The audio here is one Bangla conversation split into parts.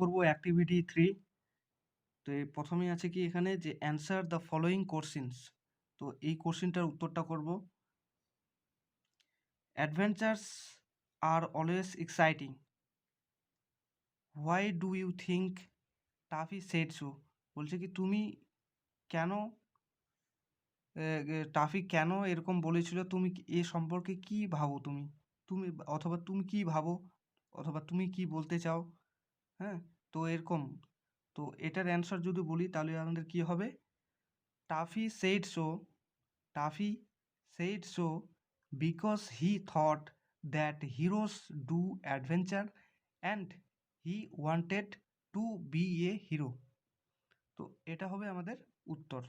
করব অ্যাক্টিভিটি 3। তো প্রথমেই আছে কি এখানে যে অ্যান্সার দ্য ফলোয়িং কোশ্চেনস। তো এই কোশ্চেনটার উত্তরটা করব। Adventures are always exciting, why do you think Taffy said so. বলছে কি তুমি কেন টাফি কেন এরকম বলেছিল, তুমি এ সম্পর্কে কি ভাবো, তুমি তুমি অথবা তুমি কি ভাবো, অথবা তুমি কি বলতে চাও। হ্যাঁ, তো এরকম। তো এটার অ্যান্সার যদি বলি তাহলে আমাদের কি হবে, Taffy said so, Taffy said so because he thought that heroes do adventure and he wanted to be a hero. তো এটা হবে আমাদের উত্তর।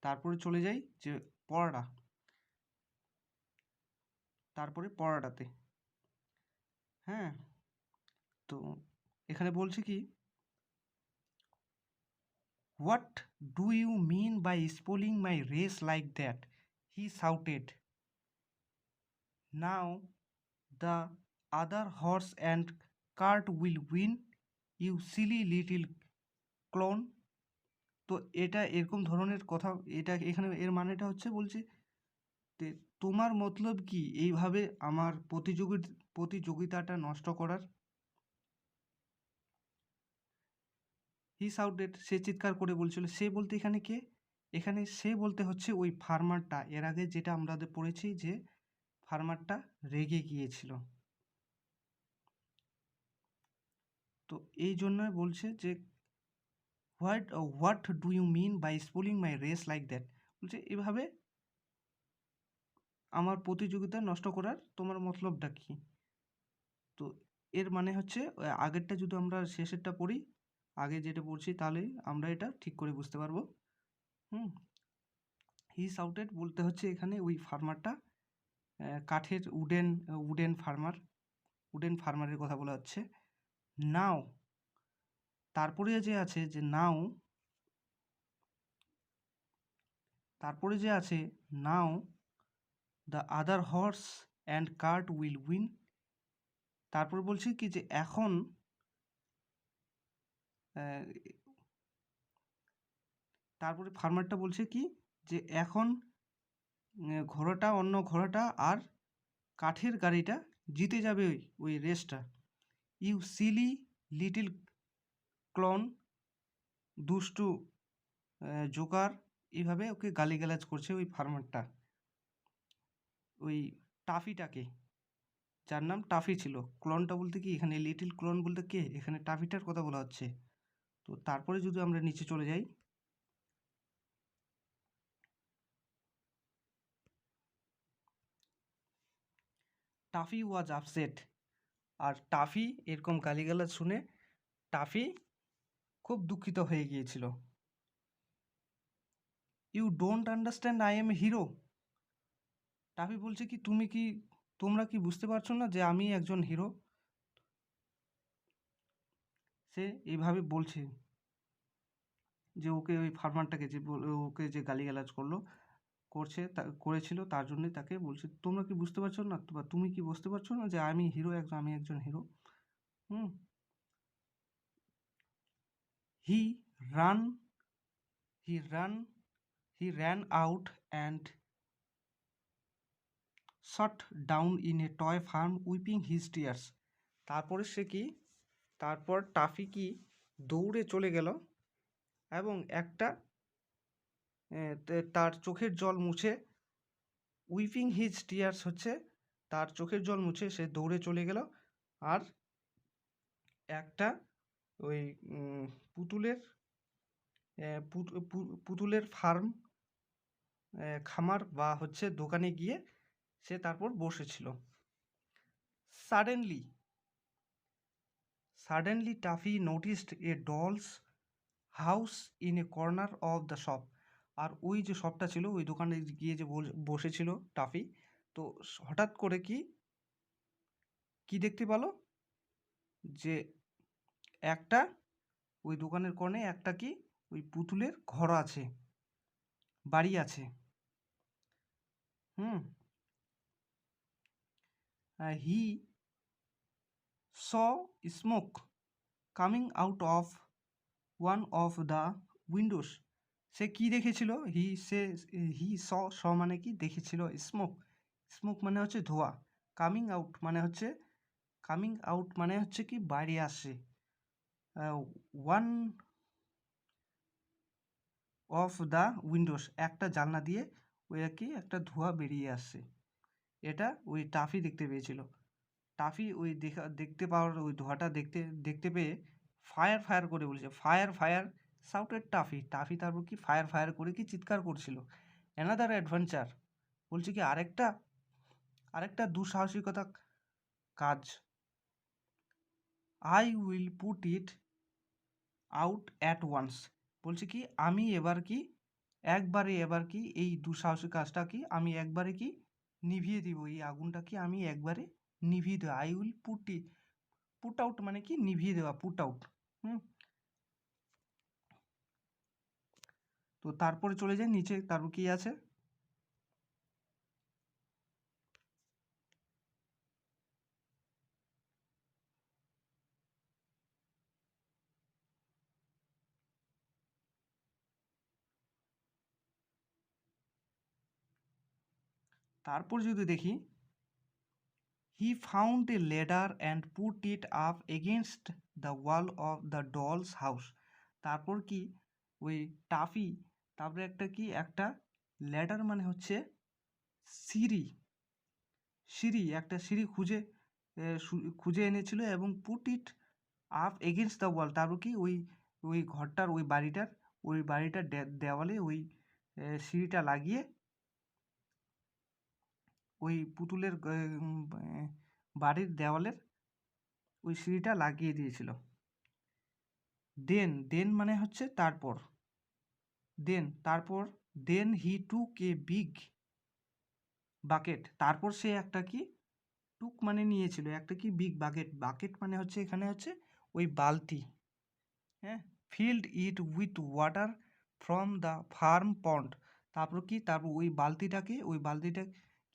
তারপরে চলে যাই যে পড়াটা, তারপরে পড়াটাতে। হ্যাঁ, তো এখানে বলছে কি, what do you mean by spoiling my race like that, he shouted. Now the other horse and cart will win, you silly little clown. তো এটা এরকম ধরনের কথা, এটা এখানে এর মানেটা হচ্ছে বলছে যে তোমার মতলব কি এইভাবে আমার প্রতিযোগিতাটা নষ্ট করার। হি শাউটেড, সে চিৎকার করে বলছিল। সে বলতে এখানে কে, এখানে সে বলতে হচ্ছে ওই ফার্মারটা, এর আগে যেটা আমরা পড়েছি যে ফার্মারটা রেগে গিয়েছিল। তো এই জন্যই বলছে যে what do you mean by spoiling my race like that, বলছে এভাবে আমার প্রতিযোগিতা নষ্ট করার তোমার মতলবটা কি। তো এর মানে হচ্ছে আগেরটা যদি আমরা শেষেরটা পড়ি, আগে যেটা পড়ছি, তাহলে আমরা এটা ঠিক করে বুঝতে পারবো। হুম, হি শাউটেড বলতে হচ্ছে এখানে ওই ফার্মারটা, কাঠের উডেন ফার্মারের কথা বলা হচ্ছে। নাও, তারপরে যে আছে যে নাও, তারপরে যে আছে now the other horse and cart will win. তারপর বলছি কি যে এখন, তারপরে ফার্মারটা বলছে কি যে এখন অন্য ঘোড়াটা আর কাঠের গাড়িটা জিতে যাবে ওই রেসটা। ইউ সিলি লিটিল ক্লন, দুষ্টু জোকার, এইভাবে ওকে গালিগালাজ করছে ওই ফার্মারটা, ওই টাফিটাকে, যার নাম টাফি ছিল। ক্লনটা বলতে কি এখানে লিটিল ক্লন বলতে কে, এখানে টাফিটার কথা বলা হচ্ছে। তো তারপরে যদি আমরা নিচে চলে যাই, টাফি ওয়াজ আপসেট, আর টাফি এরকম গালিগালাজ শুনে টাফি খুব দুঃখিত হয়ে গিয়েছিল। You don't understand I am hero, Taffy বলছে কি তোমরা কি বুঝতে পারছো না যে আমি একজন হিরো। সে এইভাবে বলছে যে ওকে ওই ফার্মারটাকে যে ওকে যে গালিগালাজ করেছিল, তার জন্যই তাকে বলছে তোমরা কি বুঝতে পারছো না, বা তুমি কি বুঝতে পারছো না যে আমি একজন hero. Hmm, he ran he ran he ran out and sat down in a toy farm weeping his tears. তারপরে সে কি, তারপর টাফি কি দৌড়ে চলে গেল এবং একটা তার চোখের জল মুছে, উইপিং হিজ টিয়ার্স হচ্ছে তার চোখের জল মুছে সে দৌড়ে চলে গেল, আর একটা ওই পুতুলের পুতুলের ফার্ম, খামার বা হচ্ছে দোকানে গিয়ে সে তারপর বসেছিল। Suddenly Tuffy noticed a doll's house in a corner of the shop. আর ওই যে শপটা ছিল, ওই দোকানে গিয়ে যে বসেছিল টাফি, তো হঠাৎ করে কি দেখতে পেল যে একটা ওই দোকানের কোণে একটা কি ওই পুতুলের ঘর আছে, বাড়ি আছে। Hmm, he saw smoke, coming out of one of the windows. সে কি দেখেছিল? হি স মানে কি দেখেছিল? স্মোক। স্মোক মানে হচ্ছে ধোঁয়া। কামিং আউট মানে হচ্ছে কি বাইরে আসে। ওয়ান অফ দ্য উইন্ডোজ, একটা জানলা দিয়ে ওই আর কি একটা ধোঁয়া বেরিয়ে আসছে। এটা ওই টাফি দেখতে পেয়েছিল। টাফি ওই দেখতে পাওয়ার ওই ধোঁয়াটা দেখতে পেয়ে ফায়ার ফায়ার করে বলেছে, fire fire shouted toffee. Toffee তারপর কি ফায়ার ফায়ার করে কি চিৎকার করছিল। অ্যানাদার অ্যাডভেঞ্চার, বলছে কি আরেকটা দুঃসাহসিকতা কাজ। I will put it out at once, বলছে কি আমি এবার কি এই দুঃসাহসিক কাজটা কি আমি একবারে কি নিভিয়ে দিব, এই আগুনটা কি আমি একবারে নিভিয়ে দেবো। আই উইল পুট আউট মানে কি নিভিয়ে দেওয়া, পুট আউট। তো তারপরে চলে যাই নিচে, তারপর কি আছে? তারপর যদি দেখি, he found a ladder and put it up against the wall of the dolls house. তারপর কি ওই টাফি তারপরে একটা ল্যাডার মানে হচ্ছে একটা সিঁড়ি খুঁজে এনেছিল এবং put it up against the wall. তারপর কি ওই ঘরটার ওই বাড়িটার দেওয়ালে ওই সিঁড়িটা লাগিয়ে ওই পুতুলের বাড়ির দেওয়ালের ওই সিঁড়িটা লাগিয়ে দিয়েছিল। দেন মানে হচ্ছে তারপর দেন হি টুক এ বিগ বাকেট। তারপর সে একটা কি টুক মানে নিয়েছিল একটা কি বিগ বাকেট মানে হচ্ছে এখানে হচ্ছে ওই বালতি। হ্যাঁ, filled it with water from the farm pond. তারপর ওই বালতিটা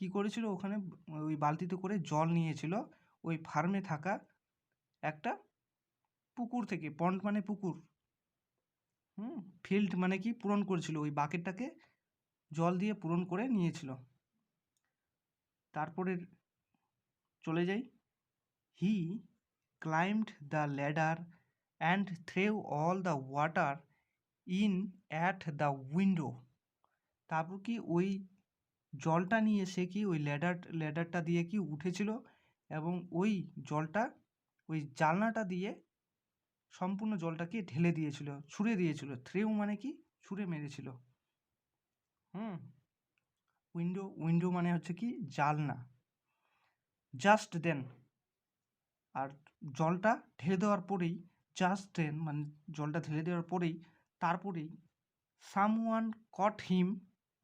কি করেছিল, ওখানে ওই বালতিতে করে জল নিয়েছিল ওই ফার্মে থাকা একটা পুকুর থেকে। পন্ড মানে পুকুর, ফিল্ড মানে কি পূরণ করেছিল, ওই বাকেটটাকে জল দিয়ে পূরণ করে নিয়েছিল। তারপরে চলে যাই, he climbed the ladder and threw all the water in at the window. তারপর কি ওই জলটা নিয়ে সে কি ওই ল্যাডারটা দিয়ে কি উঠেছিল এবং ওই জলটা ওই জানলাটা দিয়ে সম্পূর্ণ জলটাকে ঢেলে দিয়েছিল, ছুঁড়ে দিয়েছিল। থ্রেউ মানে কি ছুঁড়ে মেরেছিল। উইন্ডো মানে হচ্ছে কি জানলা। জাস্ট দেন, আর জলটা ঢেলে দেওয়ার পরেই মানে জলটা ঢেলে দেওয়ার পরেই তারপরেই someone caught him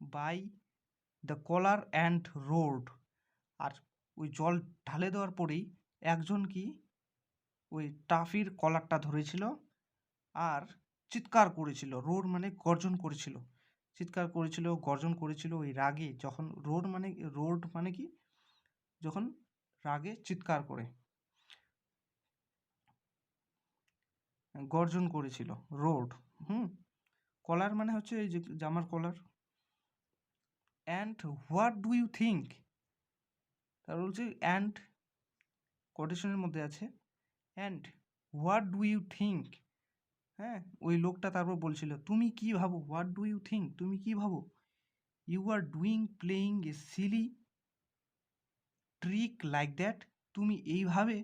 by the collar and roared. আর ওই জল ঢালে দেওয়ার পরেই একজন কি ওই টাফির কলারটা ধরেছিল আর চিৎকার করেছিল। রোড মানে গর্জন করেছিল ওই রাগে, যখন রোড মানে কি যখন রাগে চিৎকার করে গর্জন করেছিল রোড। কলার মানে হচ্ছে এই যে জামার collar. And what do you think, তার বলছে অ্যান্ড কোটেশনের মধ্যে আছে and what do you think. হ্যাঁ, ওই লোকটা তারপর বলছিল তুমি কি ভাবো, হোয়াট ডু ইউ থিঙ্ক তুমি কি ভাবো। You are playing a silly trick like that, তুমি এইভাবে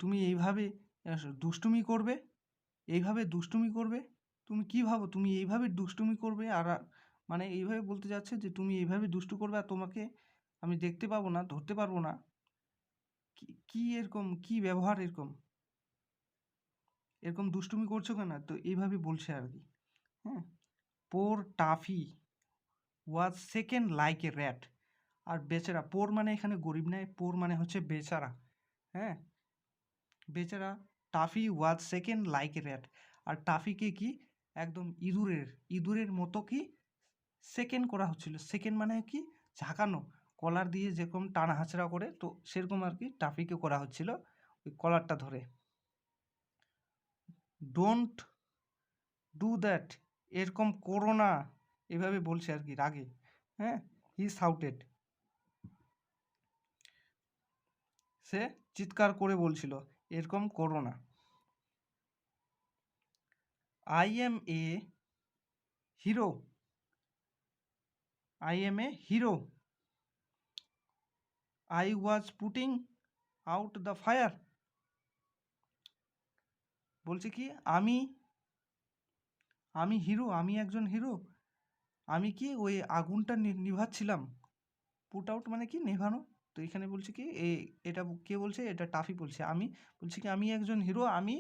তুমি এইভাবে দুষ্টুমি করবে, তুমি কি ভাবো তুমি এইভাবে দুষ্টুমি করবে। আর মানে এইভাবে বলতে যাচ্ছে যে তুমি এইভাবে দুষ্টু করবে আর তোমাকে আমি দেখতে পাবো না, ধরতে পারবো না। কি এরকম কি ব্যবহার, এরকম দুষ্টুমি করছো কেন, তো এইভাবে বলছে আর কি। হ্যাঁ, poor Tuffy was second like a rat. আর বেচারা, পোর মানে এখানে গরিব নয়, পোর মানে হচ্ছে বেচারা। হ্যাঁ, বেচারা Tuffy was second like a rat. আর টাফিকে কি একদম ইঁদুরের মতো কি সেকেন্ড করা হচ্ছিল। সেকেন্ড মানে কি ঝাঁকানো কলার দিয়ে যেরকম টানা হাঁচড়া করে, তো সেরকম আর কি টাফিকে করা হচ্ছিল ওই কলারটা ধরে। ডোন্ট ডু দ্যাট, এরকম করো না, এভাবে বলছে আর কি রাগে। হ্যাঁ, হি শাউটেড, সে চিৎকার করে বলছিল এরকম করো না। I M A hero, I M A hero, I was putting out the fire. বলছে কি আমি আমি হিরো, আমি একজন হিরো, আমি কি ওই আগুনটা নিভাচ্ছিলাম। পুট আউট মানে কি নেভানো। তো এখানে বলছে কি এটা কে বলছে, এটা টাফি বলছে। আমি বলছি কি আমি একজন হিরো, আমি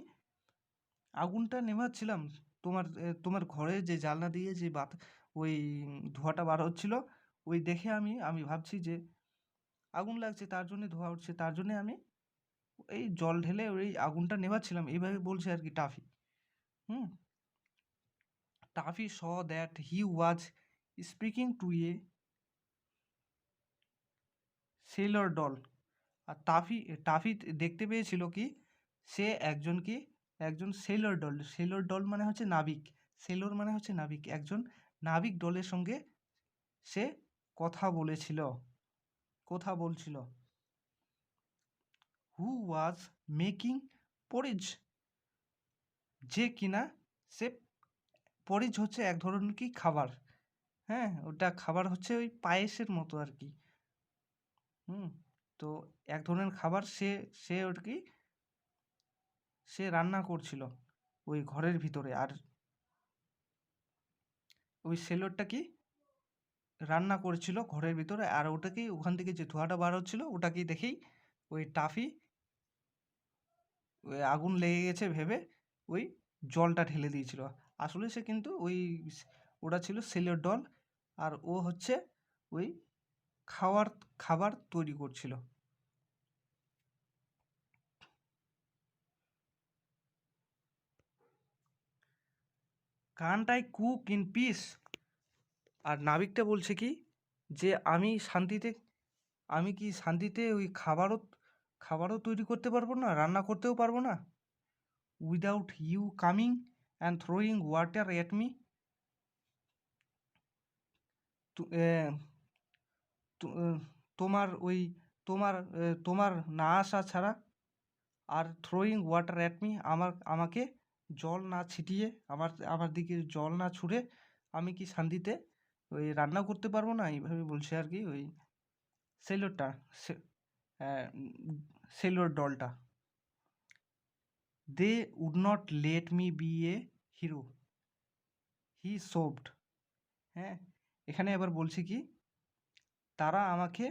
আগুনটা নেভাচ্ছিলাম। তোমার ঘরে যে জানলা দিয়ে যে ওই ধোঁয়াটা বার হচ্ছিল, ওই দেখে আমি ভাবছি যে আগুন লাগছে, তার জন্য ধোঁয়া উঠছে, তার জন্য আমি এই জল ঢেলে ওই আগুনটা নেভাচ্ছিলাম, এইভাবে বলছে আর কি Tuffy. Hmm, Tuffy saw that he was speaking to a sailor doll. আর টাফি দেখতে পেয়েছিল কি সে একজন সেলর ডল, সেলর ডল মানে হচ্ছে নাবিক, সেলর মানে হচ্ছে নাবিক, একজন নাবিক ডলের সঙ্গে সে কথা বলছিল। হু ওয়াজ মেকিং পরিজ, যে কিনা সে, পরিজ হচ্ছে এক ধরনের কি খাবার। হ্যাঁ, ওটা খাবার হচ্ছে ওই পায়েসের মতো আর কি। হুম, তো এক ধরনের খাবার সে ওর কি সে রান্না করছিল ওই ঘরের ভিতরে। আর ওই সেলরটা কি রান্না করছিল ঘরের ভিতরে, আর ওটাকেই ওখান থেকে যে ধোঁয়াটা বার হচ্ছিল ওটাকেই দেখেই ওই টাফি ওই আগুন লেগে গেছে ভেবে ওই জলটা ঢেলে দিয়েছিল। আসলে সে কিন্তু ওটা ছিল সেলর ডল, আর ও হচ্ছে ওই খাবার তৈরি করছিল। Can't I cook in peace, আর নাবিকটা বলছে কি যে আমি কি শান্তিতে ওই খাবারও তৈরি করতে পারবো না, রান্না করতেও পারবো না। Without you coming and throwing water at me, তোমার ওই তোমার না আসা ছাড়া, আর থ্রোয়িং ওয়াটার অ্যাট মি, আমাকে জল না ছিটিয়ে, আমার দিকে জল না ছুঁড়ে আমি কি শান্তিতে ওই রান্না করতে পারবো না, এইভাবে বলছে আর কি ওই সেলরটা, সেলর ডলটা। They would not let me be a hero, he sobbed. হ্যাঁ, এখানে এবার বলছি কি তারা আমাকে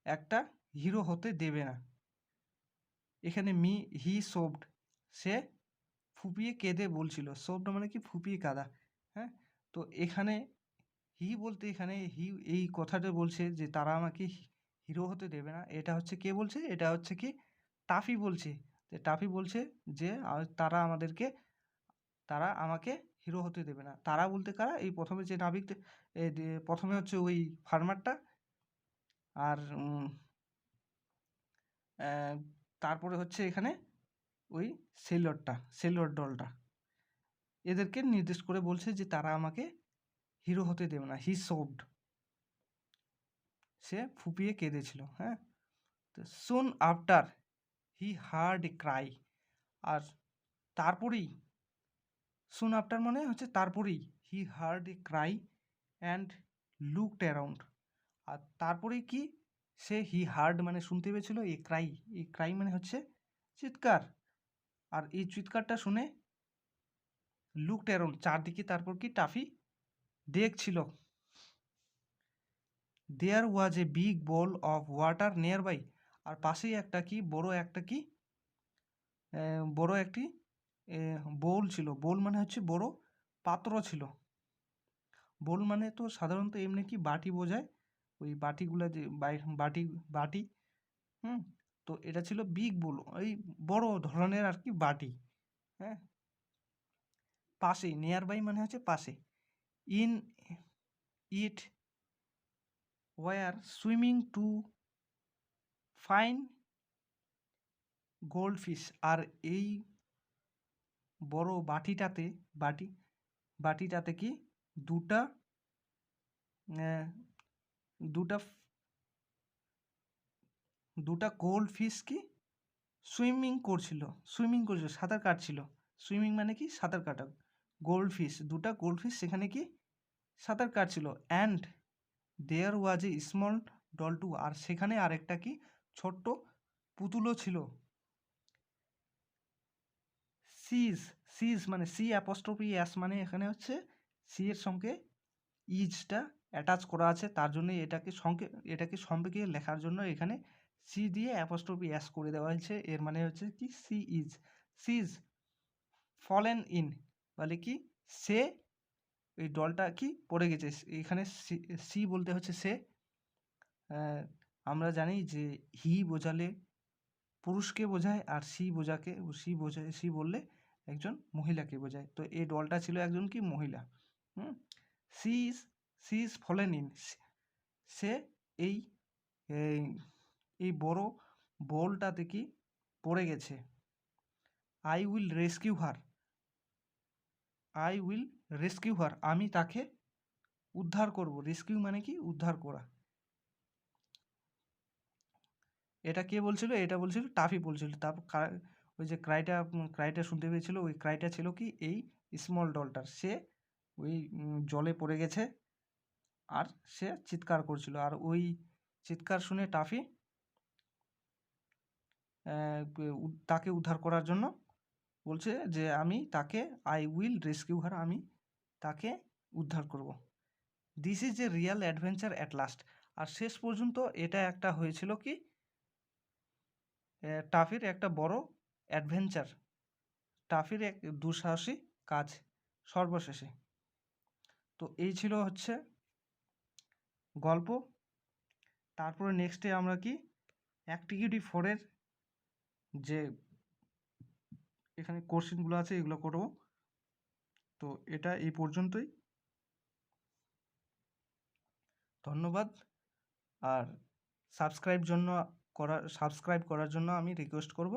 একটা হিরো হতে দেবে না। এখানে হি সোভড, সে ফুপিয়ে কেঁদে বলছিল, সোভড মানে কি ফুপিয়ে কাঁদা। হ্যাঁ, তো এখানে এই কথাটা বলছে যে তারা আমাকে হিরো হতে দেবে না, এটা হচ্ছে কে বলছে, এটা হচ্ছে কি টাফি বলছে। টাফি বলছে যে তারা আমাকে হিরো হতে দেবে না। তারা বলতে কারা, এই প্রথমে যে নাবিক, প্রথমে হচ্ছে ওই ফার্মারটা, আর তারপরে হচ্ছে এখানে ওই সেলর ডলটা, এদেরকে নির্দেশ করে বলছে যে তারা আমাকে হিরো হতে দেবে না। হি সোভড, সে ফুপিয়ে কেঁদেছিল। হ্যাঁ, তো soon after he heard a cry, আর তারপরেই, সুন আফটার মানে হচ্ছে তারপরেই, he heard a cry and looked around, আর তারপরেই কি হি হার্ড মানে শুনতে পেয়েছিল, এই ক্রাই মানে হচ্ছে চিৎকার, আর এই চিৎকারটা শুনে লুকড অ্যারাউন্ড, চারদিকে তারপর কি টাফি দেখছিল। There was a big bowl of water nearby, আর পাশেই বড় একটি বোল ছিল। বোল মানে হচ্ছে বড় পাত্র ছিল। বোল মানে তো সাধারণত এমনি কি বাটি বোঝায়, ওই বাটিগুলো যে বাটি বাটি হুম, তো এটা ছিল বিগ বোল, ওই বড় ধরনের আর কি বাটি। হ্যাঁ, পাশে, নিয়ার বাই মানে হচ্ছে পাশে। In it were swimming two fine goldfish. আর এই বড় বাটিটাতে কি দুটা আহ, দুটা দুটা গোল্ড ফিশ কি সুইমিং করছিল, সাঁতার কাটছিল। সুইমিং মানে কি সাঁতার কাটা। দুটা গোল্ড ফিশ সেখানে কি সাঁতার কাটছিল। And there was a small doll too, আর সেখানে আরেকটা কি ছোট্ট পুতুলও ছিল। সিজ সিজ মানে সি অ্যাপস্ট্রফি এস, মানে এখানে হচ্ছে সি এর সঙ্গে ইজটা অ্যাটাচ করা আছে, তার জন্য এটাকে সম্পর্কে লেখার জন্য এখানে সি দিয়ে অ্যাপস্ট্রফি এস করে দেওয়া হয়েছে। এর মানে হচ্ছে কি সি ইজ ফলেন ইন, বলে কি সে এই ডলটা কি পড়ে গেছে। এখানে সি বলতে হচ্ছে সে। আমরা জানি যে হি বোঝালে পুরুষকে বোঝায়, আর সি বললে একজন মহিলাকে বোঝায়। তো এই ডলটা ছিল একজন কি মহিলা। সি ইজ ফলেন ইন, সে এই এই বড় বোলটাতে কি পড়ে গেছে। আই উইল রেস্কিউ হার, আমি তাকে উদ্ধার করব। রেস্কিউ মানে কি উদ্ধার করা। এটা কে বলছিল? এটা বলছিল টাফি বলছিল। তারপর ওই যে ক্রাইটা শুনতে পেয়েছিল, ওই ক্রাইটা ছিল কি এই স্মল ডলটার। সে ওই জলে পড়ে গেছে আর সে চিৎকার করছিল। আর ওই চিৎকার শুনে টাফি তাকে উদ্ধার করার জন্য বলছে যে আই উইল রেস্কিউ হার, আমি তাকে উদ্ধার করব। This is a real adventure at last. আর শেষ পর্যন্ত এটা একটা হয়েছিল কি টাফির একটা বড় অ্যাডভেঞ্চার, টাফির এক দুঃসাহসী কাজ সর্বশেষে। তো এই ছিল হচ্ছে গল্প। তারপরে নেক্সটে আমরা কি অ্যাক্টিভিটি 4-এর যে এখানে কোশ্চেনগুলো আছে এগুলো করব। তো এটা এই পর্যন্তই, ধন্যবাদ। আর সাবস্ক্রাইব করার জন্য আমি রিকোয়েস্ট করব।